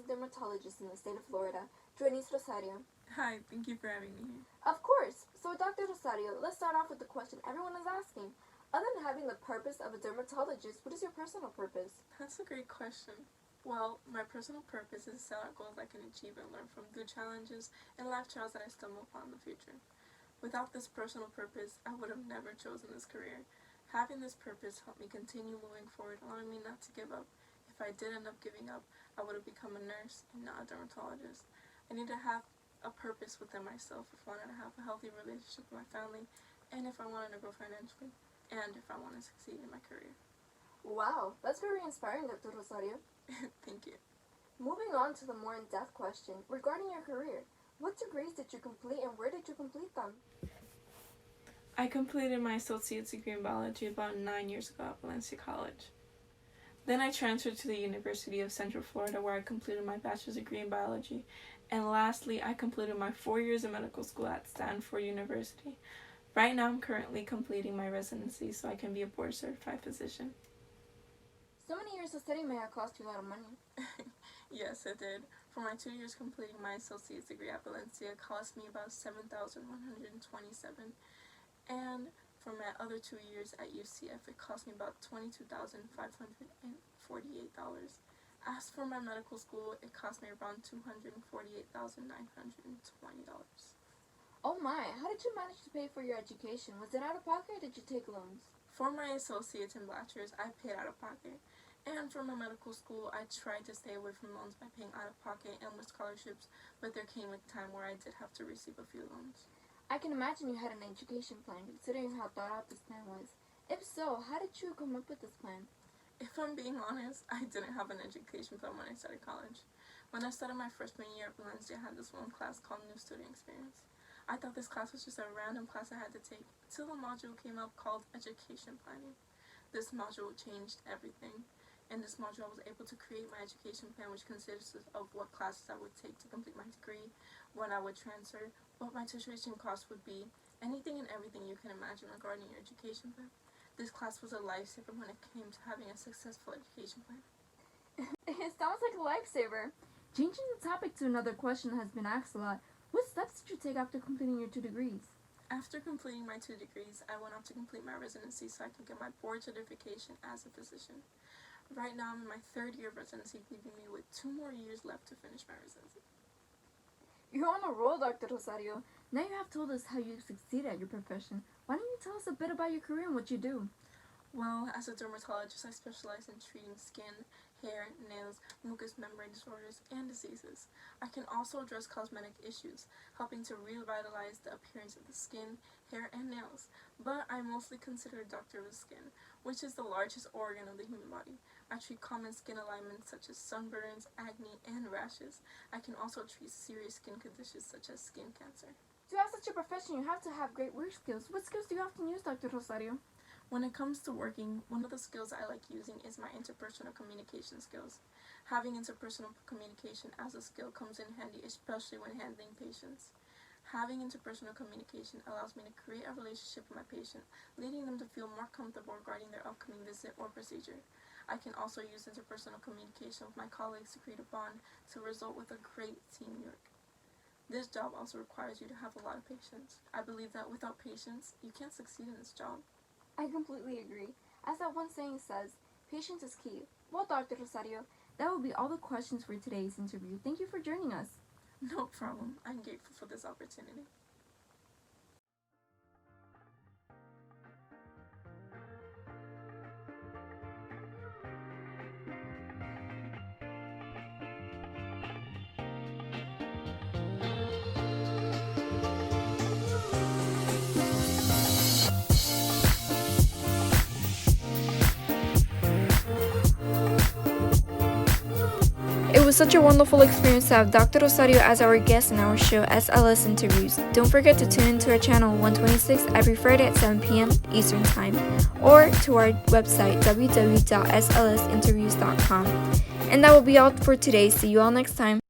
licensed dermatologist in the state of Florida, Joanice Rosario. Hi, thank you for having me here. Of course. So, Dr. Rosario, let's start off with the question everyone is asking. Other than having the purpose of a dermatologist, what is your personal purpose? That's a great question. Well, my personal purpose is to set out goals I can achieve and learn from through challenges and life trials that I stumble upon in the future. Without this personal purpose, I would have never chosen this career. Having this purpose helped me continue moving forward, allowing me not to give up. If I did end up giving up, I would have become a nurse and not a dermatologist. I need to have a purpose within myself if I wanted to have a healthy relationship with my family, and if I wanted to grow financially, and if I want to succeed in my career. Wow, that's very inspiring, Dr. Rosario. Thank you. Moving on to the more in-depth question regarding your career. What degrees did you complete and where did you complete them? I completed my associate's degree in biology about 9 years ago at Valencia College. Then I transferred to the University of Central Florida where I completed my bachelor's degree in biology. And lastly, I completed my 4 years of medical school at Stanford University. Right now I'm currently completing my residency so I can be a board certified physician. So many years of study may have cost you a lot of money. Yes, it did. For my 2 years completing my associate's degree at Valencia, it cost me about $7,127. And for my other 2 years at UCF, it cost me about $22,548. As for my medical school, it cost me around $248,920. Oh my, how did you manage to pay for your education? Was it out of pocket or did you take loans? For my associates and bachelor's, I paid out of pocket. And for my medical school, I tried to stay away from loans by paying out of pocket and with scholarships, but there came a time where I did have to receive a few loans. I can imagine you had an education plan, considering how thought out this plan was. If so, how did you come up with this plan? If I'm being honest, I didn't have an education plan when I started college. When I started my freshman year at Valencia, I had this one class called New Student Experience. I thought this class was just a random class I had to take, till a module came up called Education Planning. This module changed everything. In this module, I was able to create my education plan, which consists of what classes I would take to complete my degree, when I would transfer, what my tuition cost would be, anything and everything you can imagine regarding your education plan. This class was a lifesaver when it came to having a successful education plan. It sounds like a lifesaver. Changing the topic to another question that has been asked a lot. What steps did you take after completing your 2 degrees? After completing my 2 degrees, I went on to complete my residency so I could get my board certification as a physician. Right now, I'm in my 3rd year of residency, leaving me with 2 more years left to finish my residency. You're on a roll, Dr. Rosario. Now you have told us how you succeed at your profession. Why don't you tell us a bit about your career and what you do? Well, as a dermatologist, I specialize in treating skin, hair, nails, mucous membrane disorders, and diseases. I can also address cosmetic issues, helping to revitalize the appearance of the skin, hair, and nails. But I'm mostly considered a doctor of the skin, which is the largest organ of the human body. I treat common skin alignments such as sunburns, acne, and rashes. I can also treat serious skin conditions such as skin cancer. To have such a profession, you have to have great work skills. What skills do you often use, Dr. Rosario? When it comes to working, one of the skills I like using is my interpersonal communication skills. Having interpersonal communication as a skill comes in handy, especially when handling patients. Having interpersonal communication allows me to create a relationship with my patient, leading them to feel more comfortable regarding their upcoming visit or procedure. I can also use interpersonal communication with my colleagues to create a bond to result with a great teamwork. This job also requires you to have a lot of patience. I believe that without patience, you can't succeed in this job. I completely agree. As that one saying says, patience is key. Well, Dr. Rosario, that will be all the questions for today's interview. Thank you for joining us. No problem. I'm grateful for this opportunity. It was such a wonderful experience to have Dr. Rosario as our guest in our show SLS Interviews. Don't forget to tune into our channel 126 every Friday at 7 p.m. Eastern Time, or to our website www.slsinterviews.com. And that will be all for today. See you all next time.